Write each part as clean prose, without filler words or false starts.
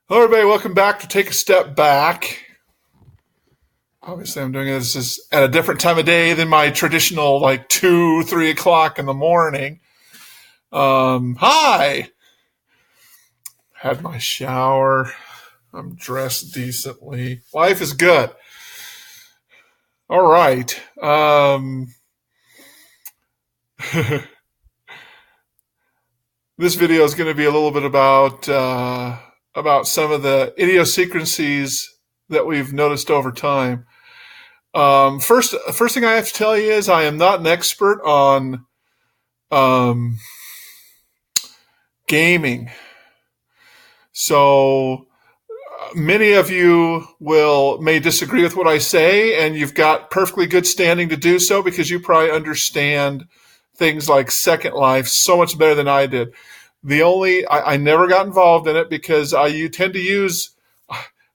Hello, everybody. Welcome back to Take a Step Back. Obviously, I'm doing this at a different time of day than my traditional, like 2, 3 o'clock in the morning. Hi. Had my shower. I'm dressed decently. Life is good. All right. This video is going to be a little bit about some of the idiosyncrasies that we've noticed over time. First thing I have to tell you is I am not an expert on um, gaming. So many of you may disagree with what I say, and you've got perfectly good standing to do so because you probably understand things like Second Life so much better than I did. I never got involved in it because you tend to use.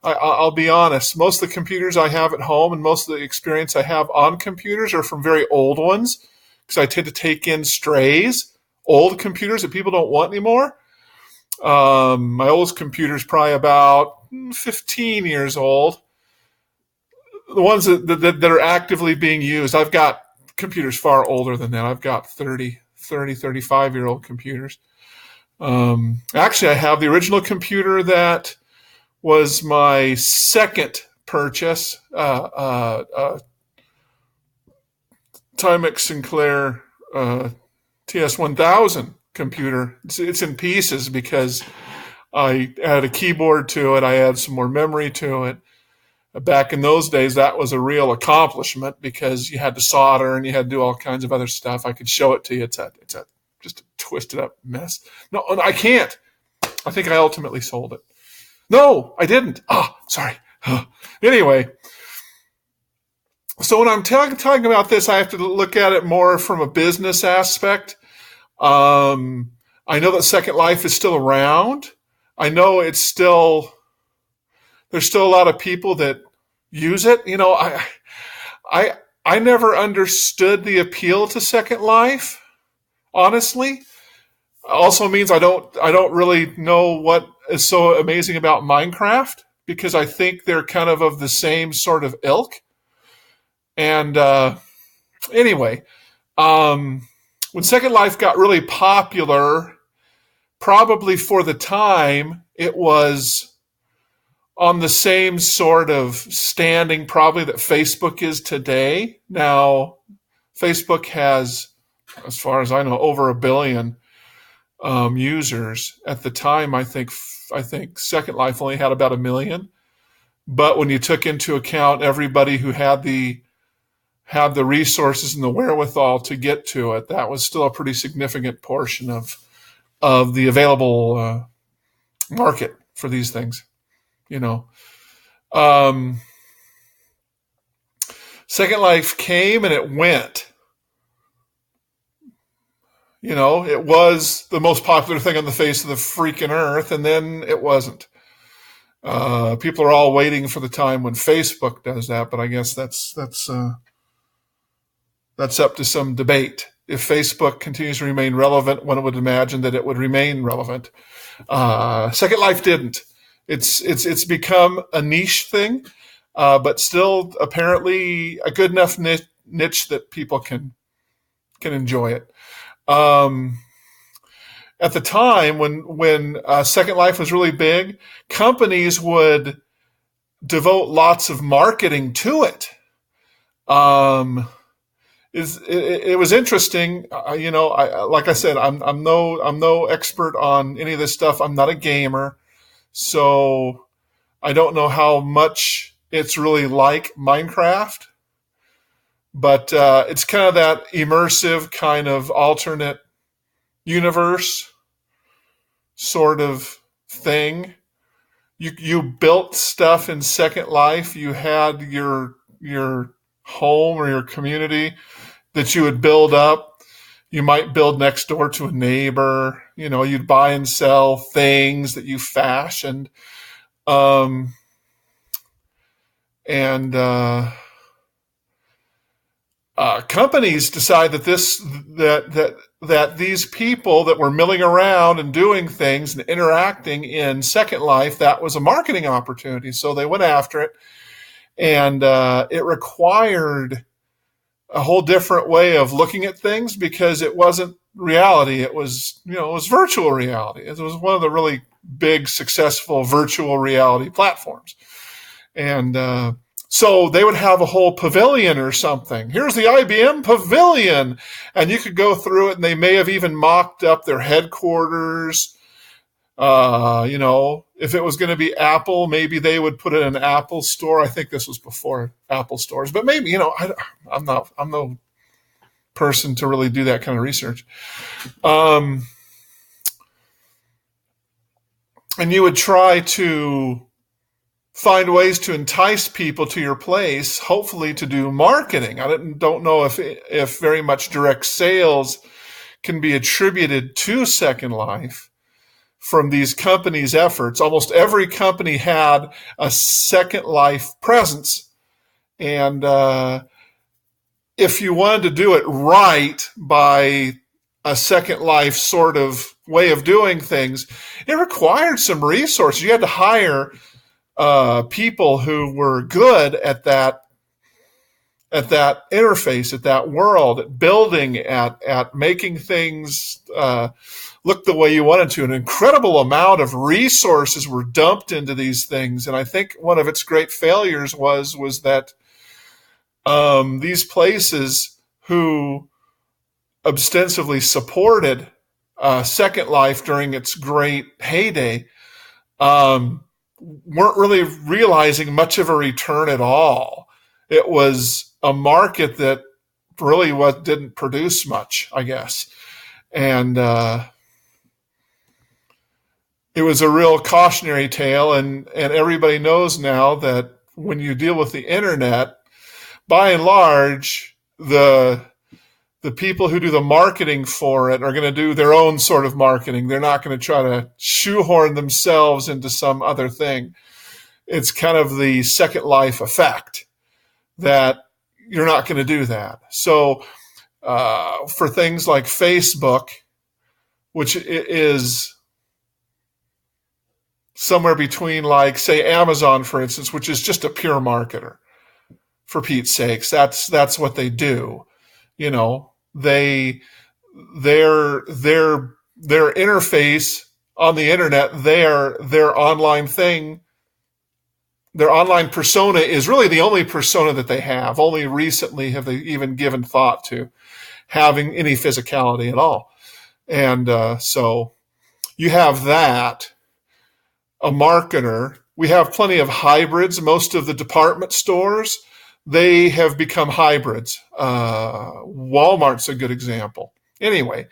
I'll be honest. Most of the computers I have at home and most of the experience I have on computers are from very old ones because I tend to take in strays, old computers that people don't want anymore. My oldest computer is probably about 15 years old. The ones that are actively being used, I've got computers far older than that. I've got 35-year-old computers. Actually, I have the original computer that was my second purchase, Timex Sinclair TS1000 computer. It's in pieces because I added a keyboard to it. I added some more memory to it. Back in those days, that was a real accomplishment because you had to solder and you had to do all kinds of other stuff. I could show it to you. It's just a twisted up mess. No, I can't. I think I ultimately sold it. No, I didn't. Sorry. Anyway, so when I'm talking about this, I have to look at it more from a business aspect. I know that Second Life is still around. I know there's still a lot of people that use it. I never understood the appeal to Second Life, honestly. Also means I don't really know what is so amazing about Minecraft because I think they're kind of the same sort of ilk. And anyway, when Second Life got really popular, probably for the time, it was on the same sort of standing probably that Facebook is today. Now, Facebook has, as far as I know, over 1 billion users. At the time, I think Second Life only had about 1 million. But when you took into account everybody who had the resources and the wherewithal to get to it, that was still a pretty significant portion of the available market for these things. Second Life came and it went. It was the most popular thing on the face of the freaking earth, and then it wasn't. People are all waiting for the time when Facebook does that, but I guess that's up to some debate. If Facebook continues to remain relevant, one would imagine that it would remain relevant. Second Life didn't. It's become a niche thing, but still apparently a good enough niche that people can enjoy it. At the time when Second Life was really big, companies would devote lots of marketing to it. It was interesting. Like I said, I'm no expert on any of this stuff. I'm not a gamer, so I don't know how much it's really like Minecraft. But it's kind of that immersive kind of alternate universe sort of thing. You built stuff in Second Life. You had your home or your community that you would build up. You might build next door to a neighbor. You'd buy and sell things that you fashioned. And companies decide that these people that were milling around and doing things and interacting in Second Life, that was a marketing opportunity. So they went after it, and it required a whole different way of looking at things because it wasn't reality. It was, it was virtual reality. It was one of the really big, successful virtual reality platforms. And so they would have a whole pavilion or something. Here's the IBM pavilion. And you could go through it, and they may have even mocked up their headquarters. If it was going to be Apple, maybe they would put it in an Apple store. I think this was before Apple stores, but maybe, I'm no person to really do that kind of research. And you would try to find ways to entice people to your place, hopefully to do marketing. I don't know if very much direct sales can be attributed to Second Life from these companies' efforts. Almost every company had a Second Life presence. And if you wanted to do it right by a Second Life sort of way of doing things, it required some resources. You had to hire people who were good at that interface, at that world, at building, at making things look the way you wanted to. An incredible amount of resources were dumped into these things, and I think one of its great failures was that these places who ostensibly supported Second Life during its great heyday weren't really realizing much of a return at all. It was a market that really didn't produce much, I guess. And it was a real cautionary tale. And everybody knows now that when you deal with the internet, by and large, the people who do the marketing for it are going to do their own sort of marketing. They're not going to try to shoehorn themselves into some other thing. It's kind of the Second Life effect that you're not going to do that. So for things like Facebook, which is somewhere between, like, say, Amazon, for instance, which is just a pure marketer, for Pete's sakes, that's what they do. Their interface on the internet, their online thing, their online persona is really the only persona that they have. Only recently have they even given thought to having any physicality at all. And so you have that, a marketer. We have plenty of hybrids. Most of the department stores, they have become hybrids. Walmart's a good example. Anyway,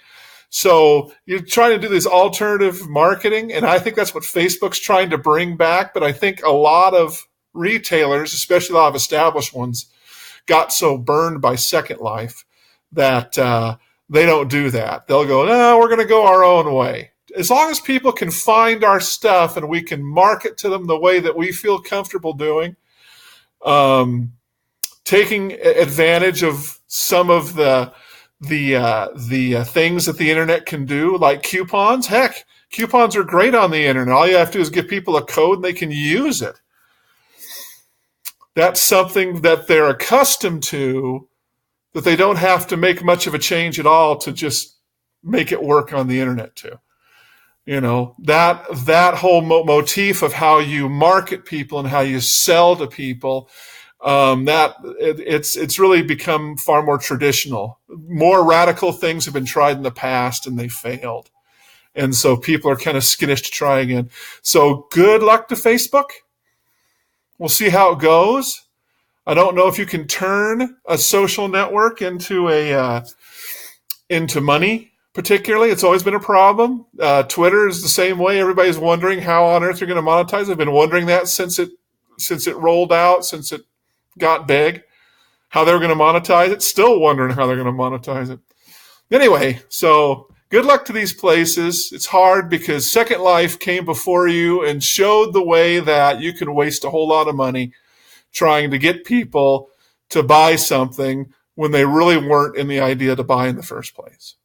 so you're trying to do this alternative marketing, and I think that's what Facebook's trying to bring back. But I think a lot of retailers, especially a lot of established ones, got so burned by Second Life that they don't do that. They'll go, no, we're going to go our own way. As long as people can find our stuff and we can market to them the way that we feel comfortable doing, taking advantage of some of the things that the internet can do, like coupons. Heck, coupons are great on the internet. All you have to do is give people a code and they can use it. That's something that they're accustomed to, that they don't have to make much of a change at all to just make it work on the internet too. That whole motif of how you market people and how you sell to people, it's really become far more traditional. More radical things have been tried in the past and they failed. And so people are kind of skittish to try again. So good luck to Facebook. We'll see how it goes. I don't know if you can turn a social network into money. Particularly, it's always been a problem. Twitter is the same way. Everybody's wondering how on earth you're going to monetize. I've been wondering that since it rolled out, since it got big, how they were going to monetize it. Still wondering how they're going to monetize it. Anyway, so good luck to these places. It's hard because Second Life came before you and showed the way that you can waste a whole lot of money trying to get people to buy something when they really weren't in the idea to buy in the first place.